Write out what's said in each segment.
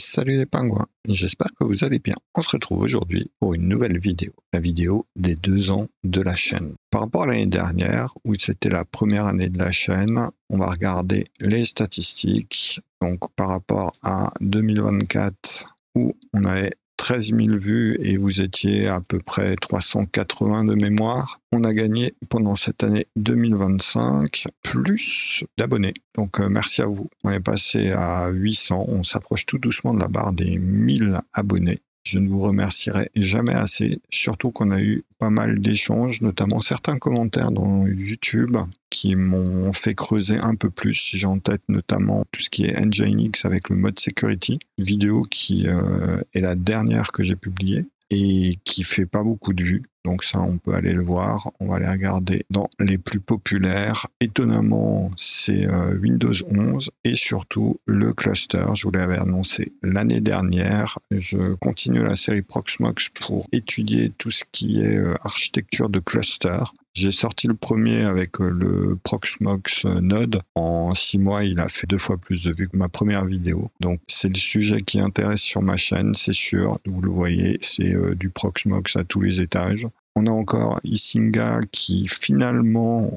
Salut les pingouins, j'espère que vous allez bien. On se retrouve aujourd'hui pour une nouvelle vidéo, la vidéo des 2 ans de la chaîne. Par rapport à l'année dernière, où c'était la première année de la chaîne, on va regarder les statistiques. Donc par rapport à 2024, où on avait 13 000 vues et vous étiez à peu près 380 de mémoire, on a gagné pendant cette année 2025 plus d'abonnés. Donc merci à vous. On est passé à 800, on s'approche tout doucement de la barre des 1000 abonnés. Je ne vous remercierai jamais assez, surtout qu'on a eu pas mal d'échanges, notamment certains commentaires dans YouTube qui m'ont fait creuser un peu plus. J'ai en tête notamment tout ce qui est Nginx avec le mode security, une vidéo qui est la dernière que j'ai publiée et qui fait pas beaucoup de vues. Donc ça, on peut aller le voir. On va aller regarder dans les plus populaires. Étonnamment, c'est Windows 11 et surtout le cluster. Je vous l'avais annoncé l'année dernière. Je continue la série Proxmox pour étudier tout ce qui est architecture de cluster. J'ai sorti le premier avec le Proxmox Node. En 6 mois, il a fait 2 fois plus de vues que ma première vidéo. Donc c'est le sujet qui intéresse sur ma chaîne, c'est sûr. Vous le voyez, c'est du Proxmox à tous les étages. On a encore Isinga qui finalement,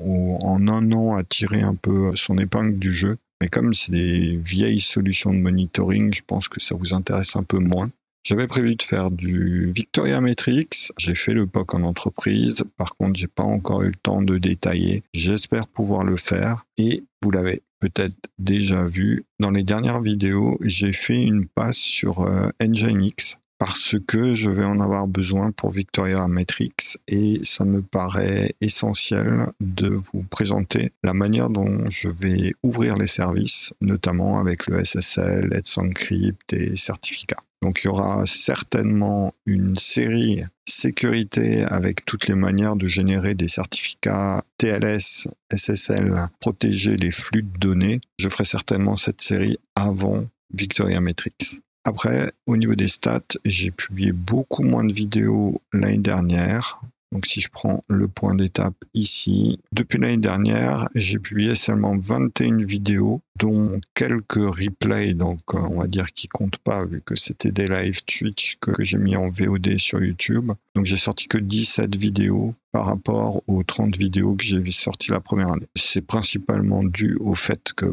en un an, a tiré un peu son épingle du jeu. Mais comme c'est des vieilles solutions de monitoring, je pense que ça vous intéresse un peu moins. J'avais prévu de faire du Victoria Metrics. J'ai fait le POC en entreprise. Par contre, j'ai pas encore eu le temps de détailler. J'espère pouvoir le faire. Et vous l'avez peut-être déjà vu, dans les dernières vidéos, j'ai fait une passe sur Nginx, parce que je vais en avoir besoin pour Victoria Metrics et ça me paraît essentiel de vous présenter la manière dont je vais ouvrir les services, notamment avec le SSL, Let's Encrypt et certificats. Donc il y aura certainement une série sécurité avec toutes les manières de générer des certificats TLS, SSL, protéger les flux de données. Je ferai certainement cette série avant Victoria Metrics. Après, au niveau des stats, j'ai publié beaucoup moins de vidéos l'année dernière. Donc si je prends le point d'étape ici, depuis l'année dernière, j'ai publié seulement 21 vidéos, dont quelques replays, donc on va dire qui comptent pas vu que c'était des live Twitch que j'ai mis en VOD sur YouTube. Donc j'ai sorti que 17 vidéos par rapport aux 30 vidéos que j'ai sorties la première année. C'est principalement dû au fait que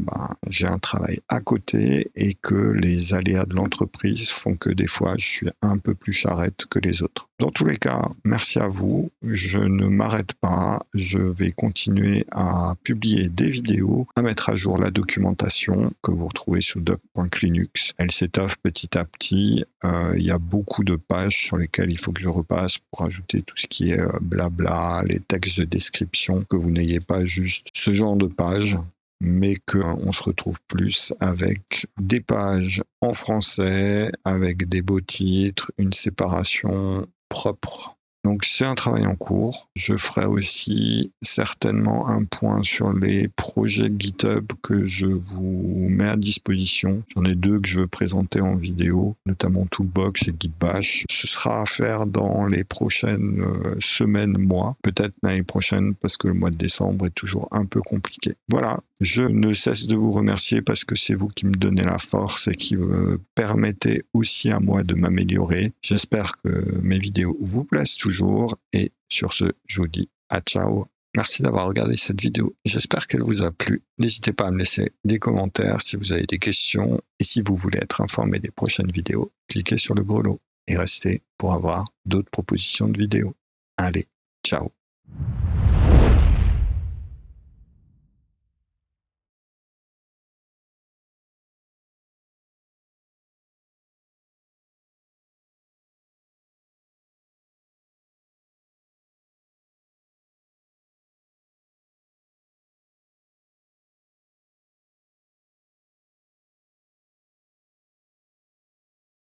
j'ai un travail à côté et que les aléas de l'entreprise font que des fois je suis un peu plus charrette que les autres. Dans tous les cas, merci à vous. Je ne m'arrête pas. Je vais continuer à publier des vidéos, à mettre à jour la documentation que vous retrouvez sous doc.linux. Elle s'étoffe petit à petit. Il y a beaucoup de pages sur lesquelles il faut que je repasse pour ajouter tout ce qui est blabla, les textes de description, que vous n'ayez pas juste ce genre de pages, mais qu'on se retrouve plus avec des pages en français, avec des beaux titres, une séparation propre. Donc c'est un travail en cours. Je ferai aussi certainement un point sur les projets GitHub que je vous mets à disposition. J'en ai 2 que je veux présenter en vidéo, notamment Toolbox et Gitbash. Ce sera à faire dans les prochaines semaines, mois, peut-être l'année prochaine parce que le mois de décembre est toujours un peu compliqué. Voilà, je ne cesse de vous remercier parce que c'est vous qui me donnez la force et qui me permettez aussi à moi de m'améliorer. J'espère que mes vidéos vous plaisent toujours. Et sur ce, je vous dis à ciao. Merci d'avoir regardé cette vidéo. J'espère qu'elle vous a plu. N'hésitez pas à me laisser des commentaires si vous avez des questions. Et si vous voulez être informé des prochaines vidéos, cliquez sur le grelot et restez pour avoir d'autres propositions de vidéos. Allez, ciao.